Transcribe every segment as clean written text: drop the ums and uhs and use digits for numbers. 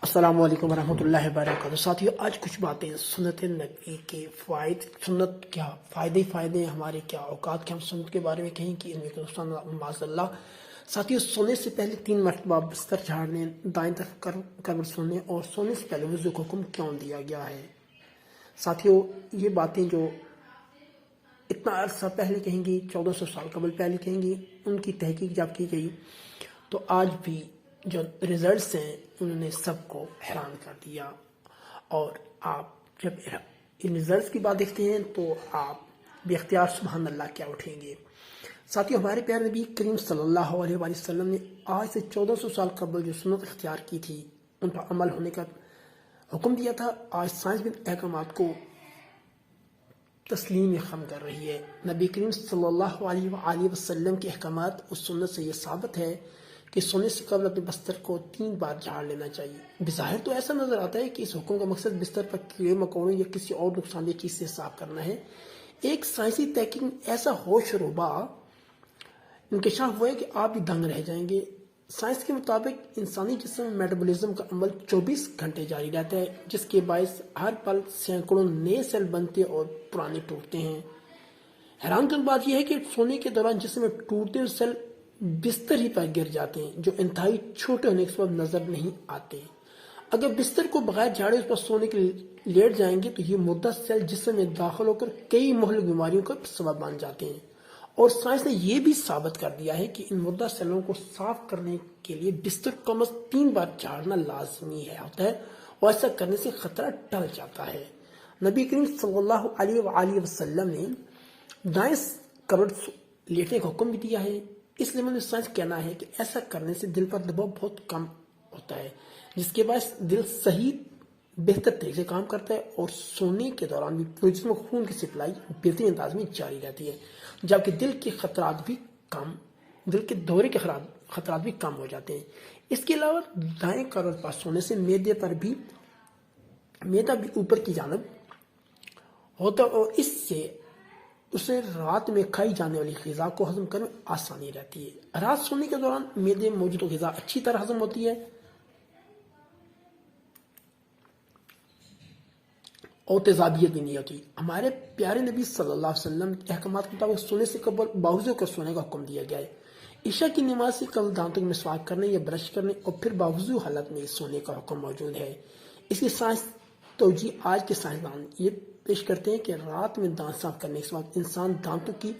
السلام علیکم ورحمۃ اللہ وبرکاتہ۔ ساتھیو، آج کچھ باتیں سنت نبی کے سنت کیا فائدے ہیں، ہمارے کیا اوقات کے ہم سنت کے بارے میں کہیں کہ ان میں کوئی نقصان معاذ اللہ۔ ساتھیو، سونے سے پہلے 3 مرتبہ بستر جھاڑنے، دائیں طرف کروٹ سونے اور سونے سے پہلے وضو کا حکم کیوں دیا گیا ہے۔ ساتھیو، یہ باتیں جو اتنا عرصہ پہلے کہیں گی، 1400 سال قبل پہلے کہیں گی، ان کی تحقیق جب کی گئی تو آج بھی جو ریزلٹس ہیں انہوں نے سب کو حیران کر دیا۔ اور آپ جب ان ریزلٹس کی بات دیکھتے ہیں تو آپ بے اختیار سبحان اللہ کیا اٹھیں گے۔ ساتھیو، ہمارے پیارے نبی کریم صلی اللہ علیہ وآلہ وسلم نے آج سے 1400 سال قبل جو سنت اختیار کی تھی، ان پر عمل ہونے کا حکم دیا تھا، آج سائنس بھی احکامات کو تسلیم خم کر رہی ہے۔ نبی کریم صلی اللہ علیہ وآلہ وسلم کے احکامات اس سنت سے یہ ثابت ہے کہ سونے سے قبل اپنے بستر کو 3 بار جھاڑ لینا چاہیے۔ بظاہر تو ایسا نظر آتا ہے کہ اس حکم کا مقصد بستر پر کیڑے مکوڑوں یا کسی اور نقصان دہ چیز سے صاف کرنا ہے۔ ایک سائنسی تحقیق میں ایسا ہوش ربا انکشاف ہوا ہے کہ آپ بھی دنگ رہ جائیں گے۔ سائنس کے مطابق انسانی جسم میں میٹابولزم کا عمل 24 گھنٹے جاری رہتا ہے، جس کے باعث ہر پل سینکڑوں نئے سیل بنتے اور پرانے ٹوٹتے ہیں۔ حیران کن بات یہ ہے کہ سونے کے دوران جسم میں ٹوٹتے ہوئے سیل بستر ہی پر گر جاتے ہیں، جو انتہائی چھوٹے ہونے کے سبب نظر نہیں آتے۔ اگر بستر کو بغیر جھاڑے اس پر سونے کے لیٹ جائیں گے تو یہ مردہ سیل جسم میں داخل ہو کر کئی مہلک بیماریوں کا سبب بن جاتے ہیں۔ اور سائنس نے یہ بھی ثابت کر دیا ہے کہ ان مردہ سیلوں کو صاف کرنے کے لیے بستر کو کم از 3 بار جھاڑنا لازمی ہوتا ہے، اور ایسا کرنے سے خطرہ ٹل جاتا ہے۔ نبی کریم صلی اللہ علیہ وآلہ وسلم نے دائیں کروٹ لیٹنے کا حکم بھی دیا ہے۔ اس لیے مجھے سائنس کہنا ہے کہ ایسا کرنے سے دل پر دباؤ بہت کم ہوتا ہے، جس کے باعث دل صحیح بہتر طریقے سے کام کرتا ہے، اور سونے کے دوران بھی پورے جسم کو خون کی سپلائی بہترین انداز میں جاری رہتی ہے، جبکہ دل کے دورے کے خطرات بھی کم ہو جاتے ہیں۔ اس کے علاوہ دائیں کروٹ پر سونے سے معدہ بھی اوپر کی جانب ہوتا ہے، اور اس سے اسے رات میں کھائی جانے والی غذا کو ہضم کرنے میں آسانی رہتی ہے۔ رات سونے کے دوران معدے میں موجود غذا اچھی طرح ہضم ہوتی ہے اور تیزابیت بھی نہیں ہوتی۔ ہمارے پیارے نبی صلی اللہ علیہ وسلم کے احکامات کے مطابق سونے سے قبل باوضو کر سونے کا حکم دیا گیا ہے۔ عشاء کی نماز سے قبل دانتوں کی مسواک کرنے یا برش کرنے اور پھر باوضو حالت میں سونے کا حکم موجود ہے۔ اس کی سائنس توجیہ آج کے سائنسدان یہ پیش کرتے ہیں کہ رات میں دانت صاف کرنے کے بعد انسان دانتوں کی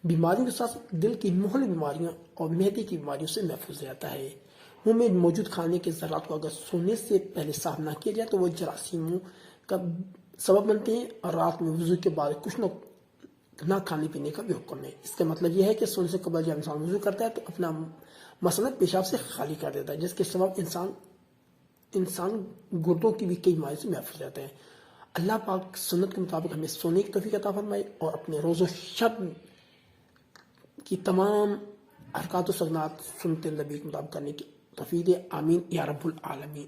بیماریوں کے ساتھ دل کی مہلک بیماریوں اور معدے کی بیماریوں سے محفوظ رہتا ہے۔ منہ میں موجود کھانے کے ذرات کو اگر سونے سے پہلے صاف نہ کیا جائے تو وہ جراثیموں کا سبب بنتے ہیں، اور رات میں وضو کے بعد کچھ نہ کھانے پینے کا بھی حکم ہے۔ اس کا مطلب یہ ہے کہ سونے سے قبل جب انسان وضو کرتا ہے تو اپنا مثلا پیشاب سے خالی کر دیتا ہے، جس کے سبب انسان گردوں کی بھی کئی بیماریوں سے محفوظ رہتا ہے۔ اللہ پاک سنت کے مطابق ہمیں سونے کی توفیق عطا فرمائے اور اپنے روز و شب کی تمام حرکات و سکنات سنت نبی کے مطابق کرنے کی توفیق دے۔ آمین یا رب العالمین۔